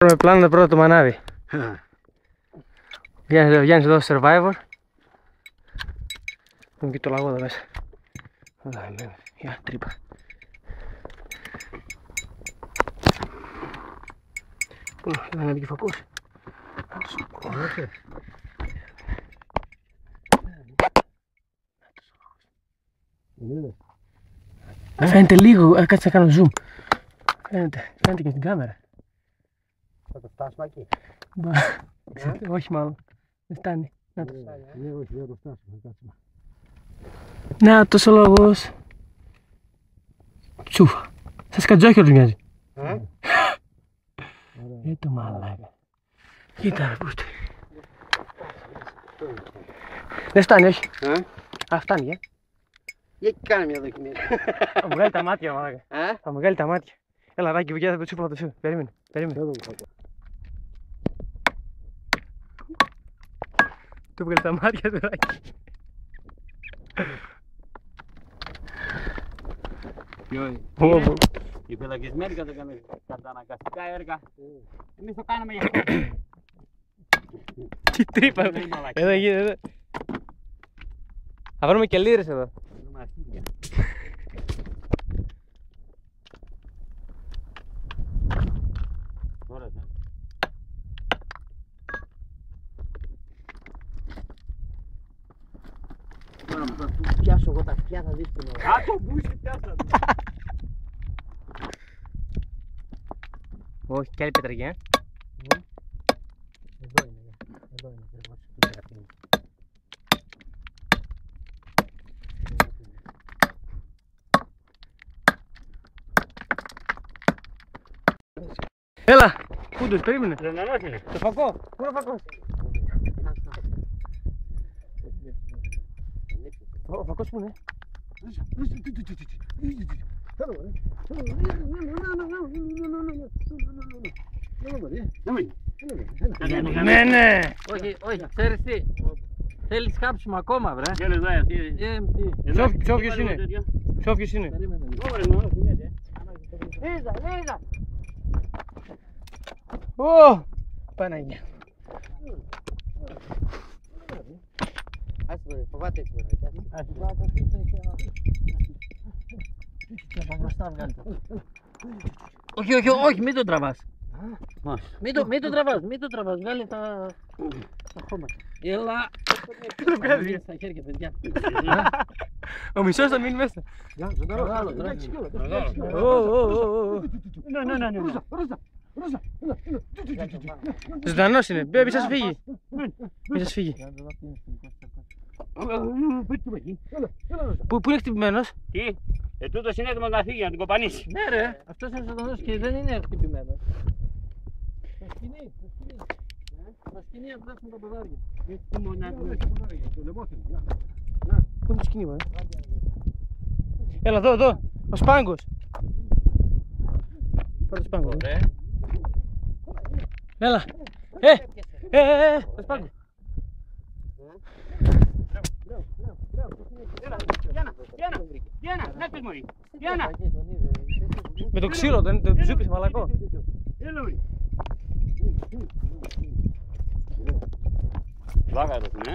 Με πλάνο πρώτο το μανάβι. Βγαίνεις εδώ στο Survivor. Έχουμε και το λαγό εδώ μέσα. Γεια, τρύπα. Πού είναι, είναι και φακός. Φαίνεται λίγο, κάτσε να κάνω zoom. Φαίνεται και στην κάμερα. Θα το φτάσουμε εκεί. Όχι μάλλον, δεν φτάνει. Ναι, όχι, δεν το φτάσουμε. Να, τόσο λόγος. Τσούφα. Σας κατζόχερος μοιάζει. Το μαλάκα. Κοίτα ρε πούστε. Δεν φτάνει, όχι. Α, φτάνει, Για κάνε μια δοκιμή. Θα μου βγάλει τα μάτια, μαλάκα. Θα μου βγάλει τα μάτια. Έλα, Ράκη, βγαίνει από το τσούφλα το σου. Περίμενε. Του βγάλει τα μάτια του, Ράκη. Οι πελαγισμένοι καταναγκαστικά έργα. Εμείς το κάναμε για αυτό. Τι τρύπα, εδώ γίνεται. Θα βρούμε και λίρες εδώ. Θα του πιάσω εγώ τα αυτιά, θα δεις την ώρα. Α, το μπούσι πιάσατε. Όχι, κι άλλη πετραγιά. Εδώ είναι, ακριβώς στην γραφή. Έλα, Κούντος, περίμενε. Ζωντανός είναι. Το φακό, πού είναι ο φακός. Ο φακός πού είναι. Ναι, ναι. Όχι, ξέρεις τι. Θέλεις κάψιμο ακόμα, βρε. Ποιος είναι. Ποιος είναι. Λίζα. Ω, Παναγία. Άσε μπορεί, φοβάται έτσι μπορεί. Όχι, μην τον τραβάς. Μην τον τραβάς, βγάλε τα χώματα. Έλα. Στα χέρια, παιδιά. Ο μισός θα μείνει μέσα. Ζωντανός είναι, μη σας φύγει. Μη σας φύγει. Πού είναι χτυπημένος. Τι, τούτος είναι έτοιμος να φύγει, να την κοπανίσει. Ναι ρε, αυτός είναι ζωντανός και δεν είναι χτυπημένος. Στα σκηνή απλά έχουν τα ποδάρια. Πού είναι το σκηνή, μωρέ. Έλα εδώ, ο Σπάγκος. Πάρε το Σπάγκο. Έλα. Το Σπάγκο. Διάνα, να πες μωρί. Διάνα. Με το ξύλο, το ψούπισε μαλακό. Έλα μωρί. Πλάκα εδώ, ναι.